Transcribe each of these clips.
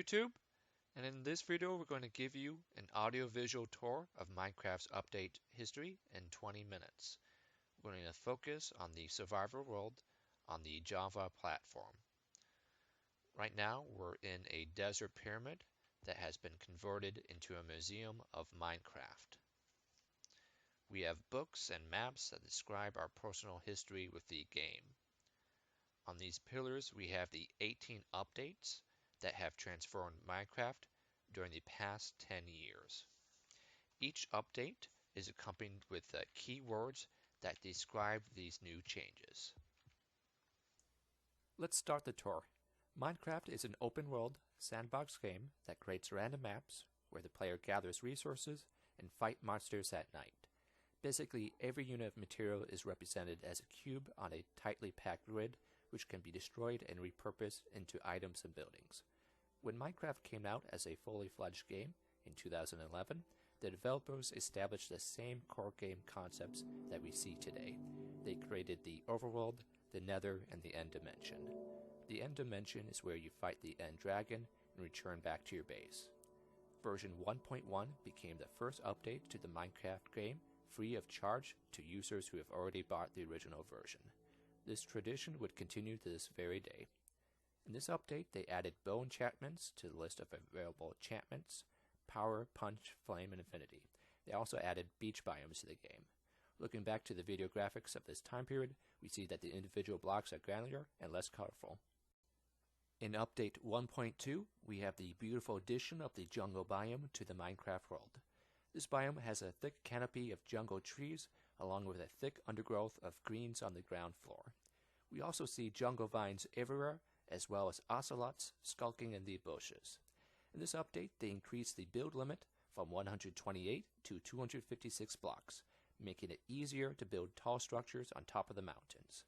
YouTube, and in this video we're going to give you an audio-visual tour of Minecraft's update history in 20 minutes. We're going to focus on the survival world on the Java platform. Right now we're in a desert pyramid that has been converted into a museum of Minecraft. We have books and maps that describe our personal history with the game. On these pillars we have the 18 updates that have transformed Minecraft during the past 10 years. Each update is accompanied with keywords that describe these new changes. Let's start the tour. Minecraft is an open-world, sandbox game that creates random maps where the player gathers resources and fight monsters at night. Basically, every unit of material is represented as a cube on a tightly packed grid, which can be destroyed and repurposed into items and buildings. When Minecraft came out as a fully fledged game in 2011, the developers established the same core game concepts that we see today. They created the overworld, the nether, and the end dimension. The end dimension is where you fight the end dragon and return back to your base. Version 1.1 became the first update to the Minecraft game, free of charge to users who have already bought the original version. This tradition would continue to this very day. In this update, they added bow enchantments to the list of available enchantments: power, punch, flame, and infinity. They also added beach biomes to the game. Looking back to the video graphics of this time period, we see that the individual blocks are granular and less colorful. In update 1.2, we have the beautiful addition of the jungle biome to the Minecraft world. This biome has a thick canopy of jungle trees, along with a thick undergrowth of greens on the ground floor. We also see jungle vines everywhere, as well as ocelots skulking in the bushes. In this update, they increased the build limit from 128 to 256 blocks, making it easier to build tall structures on top of the mountains.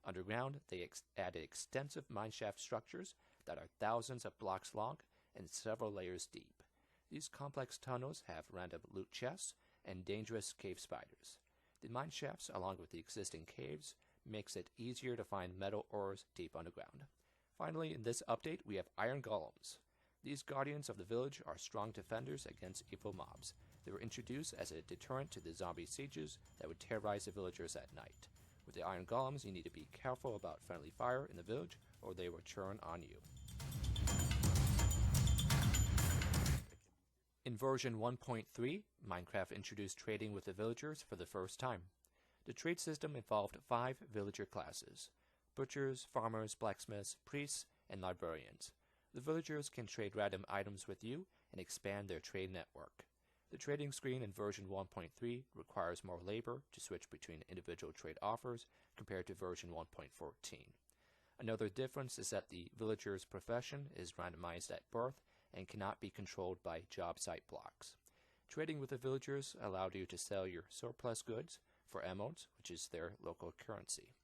Underground, they added extensive mineshaft structures that are thousands of blocks long and several layers deep. These complex tunnels have random loot chests and dangerous cave spiders. The mineshafts, along with the existing caves, makes it easier to find metal ores deep underground. Finally, in this update, we have iron golems. These guardians of the village are strong defenders against evil mobs. They were introduced as a deterrent to the zombie sieges that would terrorize the villagers at night. With the iron golems, you need to be careful about friendly fire in the village, or they will turn on you. In version 1.3, Minecraft introduced trading with the villagers for the first time. The trade system involved 5 villager classes: butchers, farmers, blacksmiths, priests, and librarians. The villagers can trade random items with you and expand their trade network. The trading screen in version 1.3 requires more labor to switch between individual trade offers compared to version 1.14. Another difference is that the villager's profession is randomized at birth and cannot be controlled by job site blocks. Trading with the villagers allowed you to sell your surplus goods for emeralds, which is their local currency.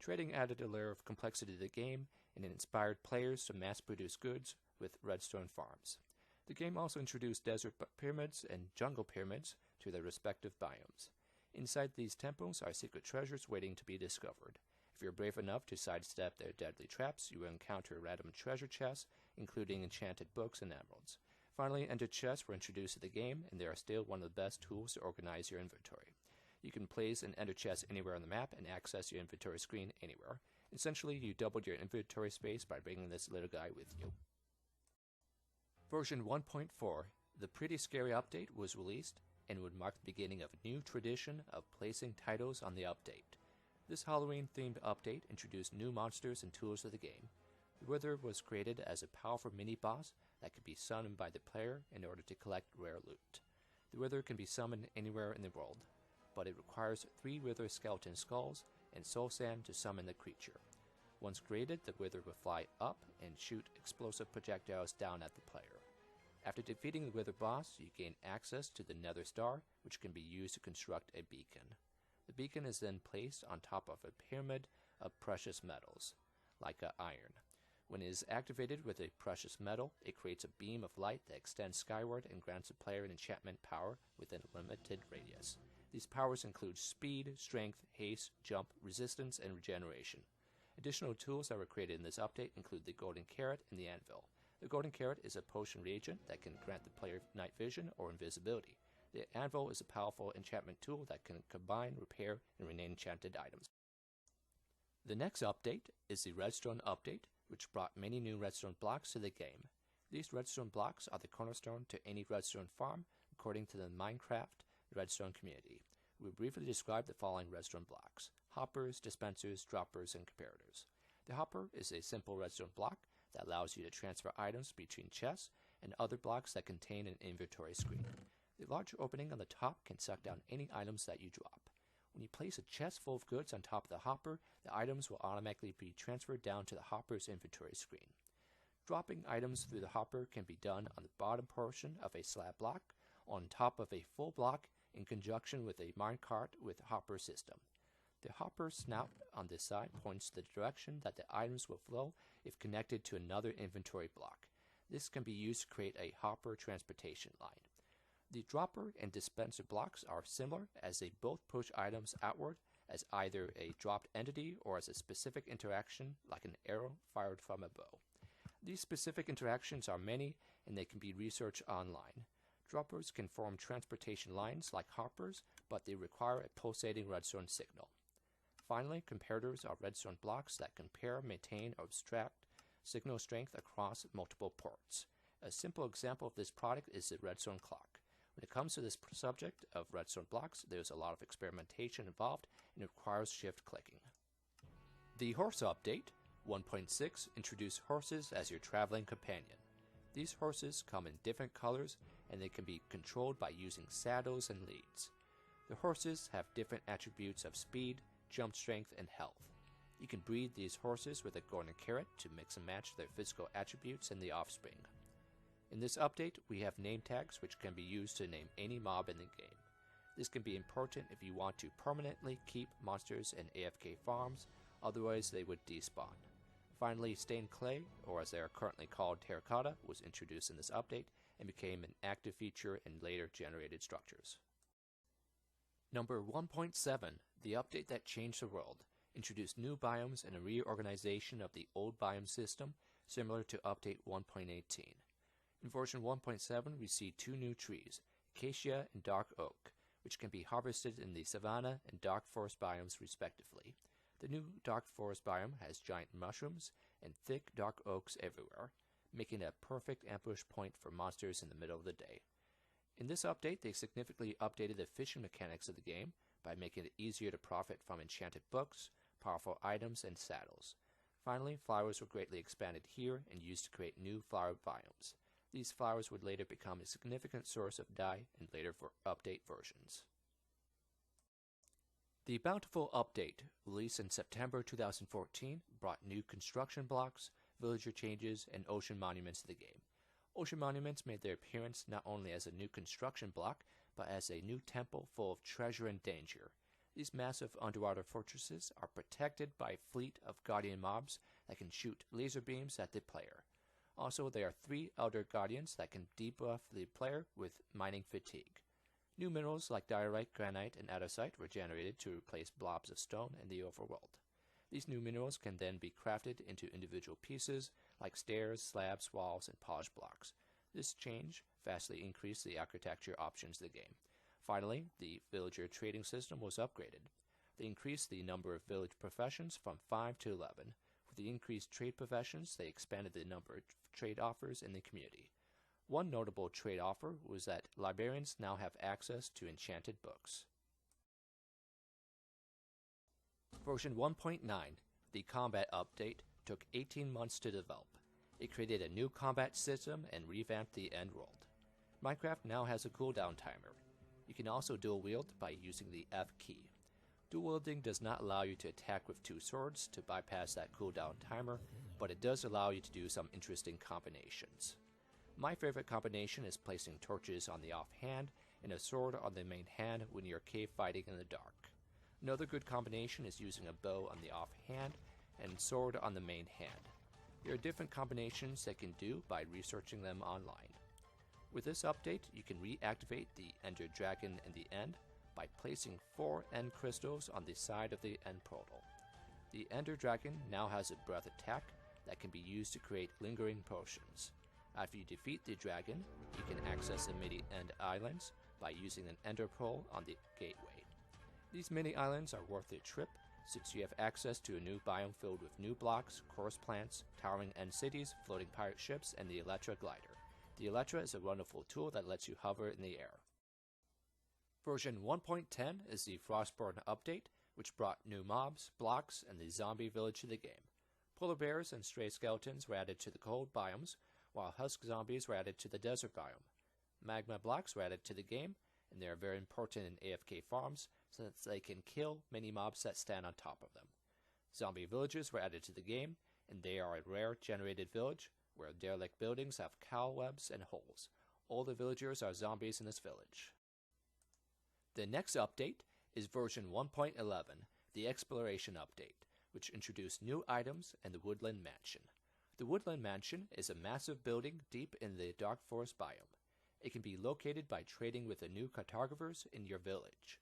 Trading added a layer of complexity to the game and inspired players to mass-produce goods with redstone farms. The game also introduced desert pyramids and jungle pyramids to their respective biomes. Inside these temples are secret treasures waiting to be discovered. If you're brave enough to sidestep their deadly traps, you will encounter random treasure chests, including enchanted books and emeralds. Finally, ender chests were introduced to the game, and they are still one of the best tools to organize your inventory. You can place an ender chest anywhere on the map and access your inventory screen anywhere. Essentially, you doubled your inventory space by bringing this little guy with you. Version 1.4, the Pretty Scary update, was released and would mark the beginning of a new tradition of placing titles on the update. This Halloween-themed update introduced new monsters and tools to the game. The Wither was created as a powerful mini-boss that could be summoned by the player in order to collect rare loot. The Wither can be summoned anywhere in the world, but it requires 3 Wither skeleton skulls and soul sand to summon the creature. Once created, the Wither will fly up and shoot explosive projectiles down at the player. After defeating the Wither boss, you gain access to the Nether Star, which can be used to construct a beacon. The beacon is then placed on top of a pyramid of precious metals, like iron. When it is activated with a precious metal, it creates a beam of light that extends skyward and grants the player an enchantment power within a limited radius. These powers include speed, strength, haste, jump, resistance, and regeneration. Additional tools that were created in this update include the golden carrot and the anvil. The golden carrot is a potion reagent that can grant the player night vision or invisibility. The Anvil is a powerful enchantment tool that can combine, repair, and rename enchanted items. The next update is the Redstone update, which brought many new redstone blocks to the game. These redstone blocks are the cornerstone to any redstone farm, according to the Minecraft redstone community. We will briefly describe the following redstone blocks: hoppers, dispensers, droppers, and comparators. The hopper is a simple redstone block that allows you to transfer items between chests and other blocks that contain an inventory screen. The large opening on the top can suck down any items that you drop. When you place a chest full of goods on top of the hopper, the items will automatically be transferred down to the hopper's inventory screen. Dropping items through the hopper can be done on the bottom portion of a slab block, on top of a full block, in conjunction with a minecart with hopper system. The hopper snout on this side points to the direction that the items will flow if connected to another inventory block. This can be used to create a hopper transportation line. The dropper and dispenser blocks are similar, as they both push items outward as either a dropped entity or as a specific interaction like an arrow fired from a bow. These specific interactions are many, and they can be researched online. Droppers can form transportation lines like hoppers, but they require a pulsating redstone signal. Finally, comparators are redstone blocks that compare, maintain, or abstract signal strength across multiple ports. A simple example of this product is the redstone clock. When it comes to this subject of redstone blocks, there's a lot of experimentation involved and it requires shift clicking. The horse update 1.6 introduced horses as your traveling companion. These horses come in different colors and they can be controlled by using saddles and leads. The horses have different attributes of speed, jump strength, and health. You can breed these horses with a golden carrot to mix and match their physical attributes and the offspring. In this update, we have name tags which can be used to name any mob in the game. This can be important if you want to permanently keep monsters in AFK farms, otherwise they would despawn. Finally, stained clay, or as they are currently called terracotta, was introduced in this update and became an active feature in later generated structures. Number 1.7, the update that changed the world, introduced new biomes and a reorganization of the old biome system, similar to update 1.18. In version 1.7, we see two new trees, acacia and dark oak, which can be harvested in the savanna and dark forest biomes respectively. The new dark forest biome has giant mushrooms and thick dark oaks everywhere, making it a perfect ambush point for monsters in the middle of the day. In this update, they significantly updated the fishing mechanics of the game by making it easier to profit from enchanted books, powerful items, and saddles. Finally, flowers were greatly expanded here and used to create new flower biomes. These flowers would later become a significant source of dye in later update versions. The Bountiful Update, released in September 2014, brought new construction blocks, villager changes, and ocean monuments to the game. Ocean monuments made their appearance not only as a new construction block, but as a new temple full of treasure and danger. These massive underwater fortresses are protected by a fleet of guardian mobs that can shoot laser beams at the player. Also, there are 3 elder guardians that can debuff the player with mining fatigue. New minerals like diorite, granite, and andesite were generated to replace blobs of stone in the overworld. These new minerals can then be crafted into individual pieces like stairs, slabs, walls, and polished blocks. This change vastly increased the architecture options of the game. Finally, the villager trading system was upgraded. They increased the number of village professions from 5 to 11. With the increased trade professions, they expanded the number of trade offers in the community. One notable trade offer was that librarians now have access to enchanted books. Version 1.9, the combat update, took 18 months to develop. It created a new combat system and revamped the end world. Minecraft now has a cooldown timer. You can also dual wield by using the F key. Dual wielding does not allow you to attack with 2 swords to bypass that cooldown timer, but it does allow you to do some interesting combinations. My favorite combination is placing torches on the offhand and a sword on the main hand when you're cave fighting in the dark. Another good combination is using a bow on the offhand and sword on the main hand. There are different combinations that you can do by researching them online. With this update, you can reactivate the Ender Dragon in the end by placing 4 end crystals on the side of the end portal. The Ender Dragon now has a breath attack that can be used to create lingering potions. After you defeat the dragon, you can access the mini-end islands by using an ender pearl on the gateway. These mini-islands are worth the trip since you have access to a new biome filled with new blocks, coarse plants, towering end cities, floating pirate ships, and the Elytra glider. The Elytra is a wonderful tool that lets you hover in the air. Version 1.10 is the Frostburn update, which brought new mobs, blocks, and the zombie village to the game. Polar bears and stray skeletons were added to the cold biomes, while husk zombies were added to the desert biome. Magma blocks were added to the game, and they are very important in AFK farms since they can kill many mobs that stand on top of them. Zombie villages were added to the game, and they are a rare generated village where derelict buildings have cobwebs and holes. All the villagers are zombies in this village. The next update is version 1.11, the Exploration Update, which introduced new items and the Woodland Mansion. The Woodland Mansion is a massive building deep in the Dark Forest biome. It can be located by trading with the new cartographers in your village.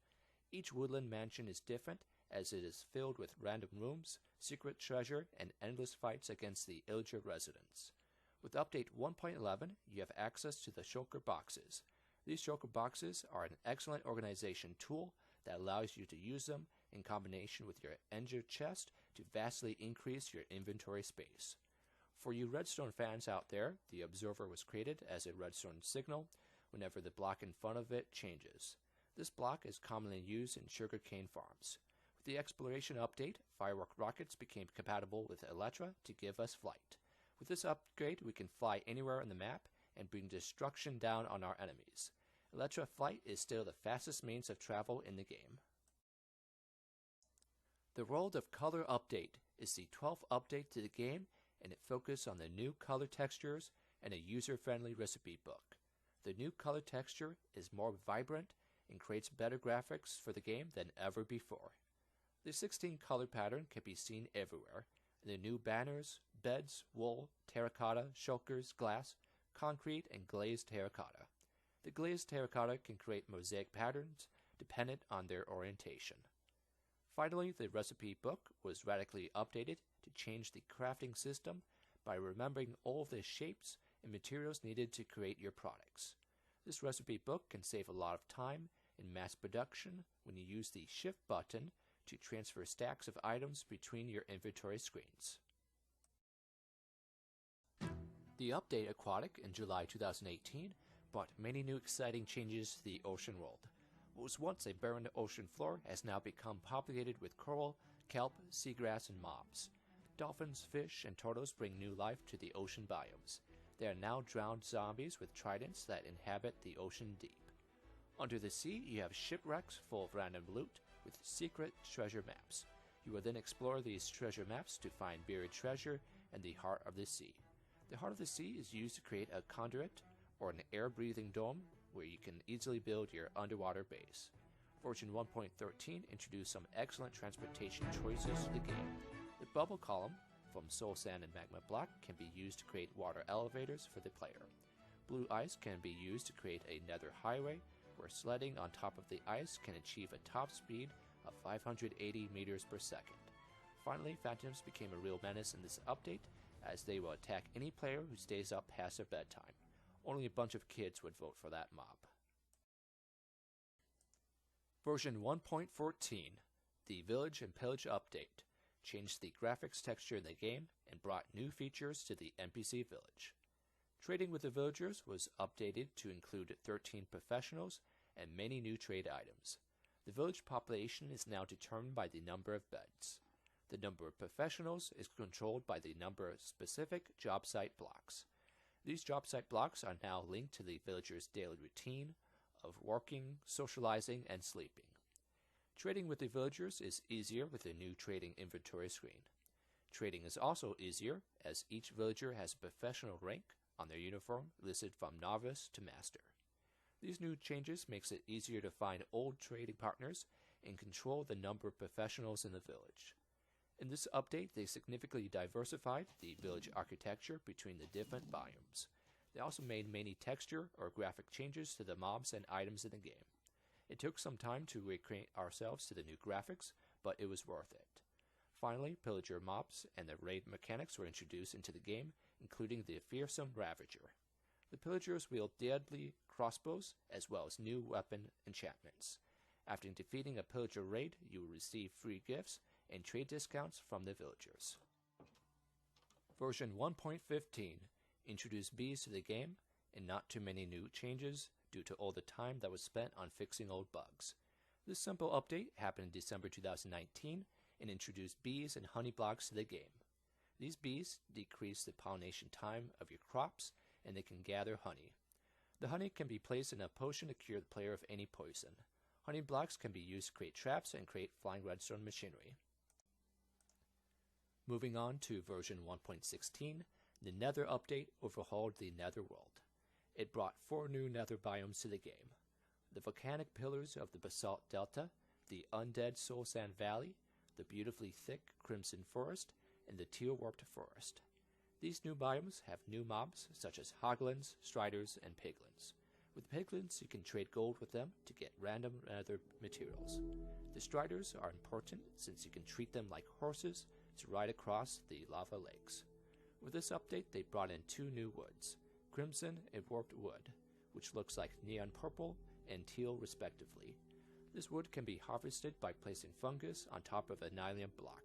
Each Woodland Mansion is different as it is filled with random rooms, secret treasure, and endless fights against the illager residents. With update 1.11, you have access to the shulker boxes. These shulker boxes are an excellent organization tool that allows you to use them in combination with your ender chest to vastly increase your inventory space. For you Redstone fans out there, the Observer was created as a redstone signal whenever the block in front of it changes. This block is commonly used in sugarcane farms. With the Exploration Update, firework rockets became compatible with Elytra to give us flight. With this upgrade, we can fly anywhere on the map and bring destruction down on our enemies. Elytra flight is still the fastest means of travel in the game. The World of Color Update is the 12th update to the game, and it focuses on the new color textures and a user-friendly recipe book. The new color texture is more vibrant and creates better graphics for the game than ever before. The 16 color pattern can be seen everywhere. The new banners, beds, wool, terracotta, shulkers, glass, concrete, and glazed terracotta. The glazed terracotta can create mosaic patterns dependent on their orientation. Finally, the recipe book was radically updated to change the crafting system by remembering all of the shapes and materials needed to create your products. This recipe book can save a lot of time in mass production when you use the Shift button to transfer stacks of items between your inventory screens. The update Aquatic in July 2018 brought many new exciting changes to the ocean world. What was once a barren ocean floor has now become populated with coral, kelp, seagrass, and mobs. Dolphins, fish, and turtles bring new life to the ocean biomes. They are now drowned zombies with tridents that inhabit the ocean deep. Under the sea, you have shipwrecks full of random loot with secret treasure maps. You will then explore these treasure maps to find buried treasure in the heart of the sea. The heart of the sea is used to create a conduit or an air-breathing dome where you can easily build your underwater base. Version 1.13 introduced some excellent transportation choices to the game. The bubble column from soul sand and magma block can be used to create water elevators for the player. Blue ice can be used to create a nether highway where sledding on top of the ice can achieve a top speed of 580 meters per second. Finally, phantoms became a real menace in this update as they will attack any player who stays up past their bedtime. Only a bunch of kids would vote for that mob. Version 1.14, the Village and Pillage Update, changed the graphics texture in the game and brought new features to the NPC village. Trading with the villagers was updated to include 13 professionals and many new trade items. The village population is now determined by the number of beds. The number of professionals is controlled by the number of specific job site blocks. These job site blocks are now linked to the villagers' daily routine of working, socializing, and sleeping. Trading with the villagers is easier with the new trading inventory screen. Trading is also easier as each villager has a professional rank on their uniform listed from novice to master. These new changes makes it easier to find old trading partners and control the number of professionals in the village. In this update, they significantly diversified the village architecture between the different biomes. They also made many texture or graphic changes to the mobs and items in the game. It took some time to recreate ourselves to the new graphics, but it was worth it. Finally, pillager mobs and the raid mechanics were introduced into the game, including the fearsome Ravager. The pillagers wield deadly crossbows as well as new weapon enchantments. After defeating a pillager raid, you will receive free gifts and trade discounts from the villagers. Version 1.15 introduced bees to the game and not too many new changes due to all the time that was spent on fixing old bugs. This simple update happened in December 2019 and introduced bees and honey blocks to the game. These bees decrease the pollination time of your crops and they can gather honey. The honey can be placed in a potion to cure the player of any poison. Honey blocks can be used to create traps and create flying redstone machinery. Moving on to version 1.16, the Nether update overhauled the Nether world. It brought 4 new Nether biomes to the game: the volcanic pillars of the Basalt Delta, the undead Soul Sand Valley, the beautifully thick Crimson Forest, and the Teal Warped Forest. These new biomes have new mobs such as hoglins, striders, and piglins. With piglins, you can trade gold with them to get random nether materials. The striders are important since you can treat them like horses to ride across the lava lakes. With this update, they brought in 2 new woods, Crimson and Warped Wood, which looks like neon purple and teal respectively. This wood can be harvested by placing fungus on top of a nylium block.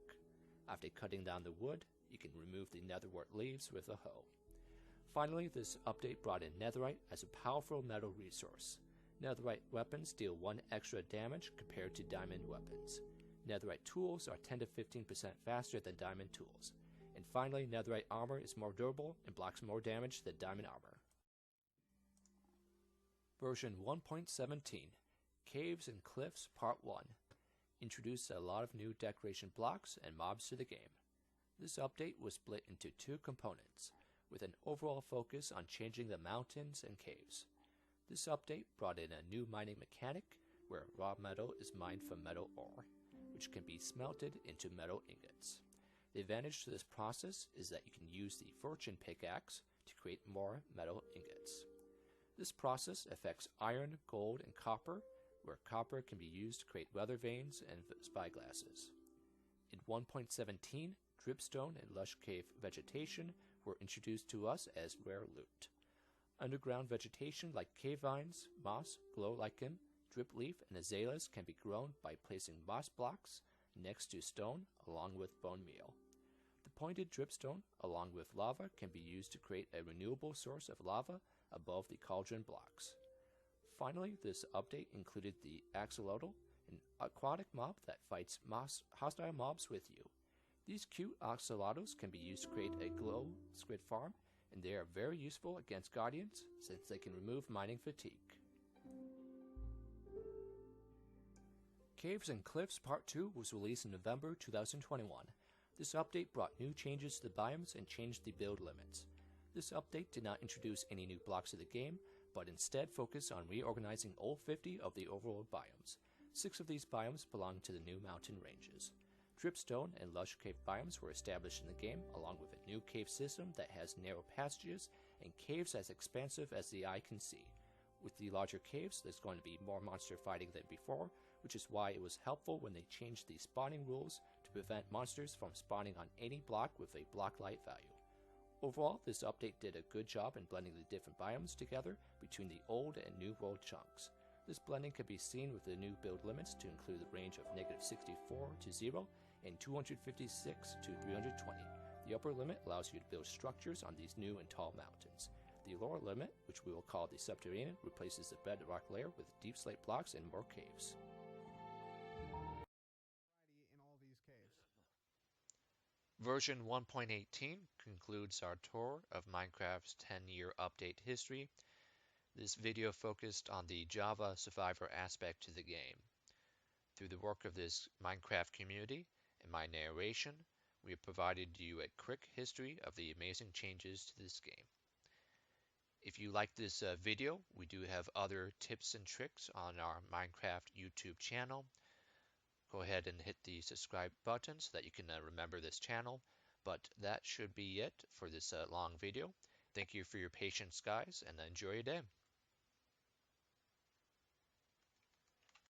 After cutting down the wood, you can remove the netherwort leaves with a hoe. Finally, this update brought in netherite as a powerful metal resource. Netherite weapons deal 1 extra damage compared to diamond weapons. Netherite tools are 10 to 15% faster than diamond tools. And finally, netherite armor is more durable and blocks more damage than diamond armor. Version 1.17, Caves and Cliffs Part 1, introduced a lot of new decoration blocks and mobs to the game. This update was split into 2 components, with an overall focus on changing the mountains and caves. This update brought in a new mining mechanic where raw metal is mined from metal ore, which can be smelted into metal ingots. The advantage to this process is that you can use the fortune pickaxe to create more metal ingots. This process affects iron, gold, and copper, where copper can be used to create weather vanes and spyglasses. In 1.17, dripstone and lush cave vegetation were introduced to us as rare loot. Underground vegetation like cave vines, moss, glow lichen, drip leaf, and azaleas can be grown by placing moss blocks next to stone along with bone meal. The pointed dripstone along with lava can be used to create a renewable source of lava above the cauldron blocks. Finally, this update included the axolotl, an aquatic mob that fights hostile mobs with you. These cute axolotls can be used to create a glow squid farm, and they are very useful against guardians since they can remove mining fatigue. Caves and Cliffs Part 2 was released in November 2021. This update brought new changes to the biomes and changed the build limits. This update did not introduce any new blocks to the game, but instead focused on reorganizing all 50 of the overworld biomes. 6 of these biomes belong to the new mountain ranges. Dripstone and lush cave biomes were established in the game, along with a new cave system that has narrow passages and caves as expansive as the eye can see. With the larger caves, there's going to be more monster fighting than before, which is why it was helpful when they changed the spawning rules to prevent monsters from spawning on any block with a block light value. Overall, this update did a good job in blending the different biomes together between the old and new world chunks. This blending can be seen with the new build limits to include the range of -64 to 0 and 256 to 320. The upper limit allows you to build structures on these new and tall mountains. The lower limit, which we will call the subterranean, replaces the bedrock layer with deep slate blocks and more caves. Version 1.18 concludes our tour of Minecraft's 10-year update history. This video focused on the Java survivor aspect to the game. Through the work of this Minecraft community and my narration, we have provided you a quick history of the amazing changes to this game. If you like this video, we do have other tips and tricks on our Minecraft YouTube channel. Go ahead and hit the subscribe button so that you can remember this channel. But that should be it for this long video. Thank you for your patience, guys, and enjoy your day.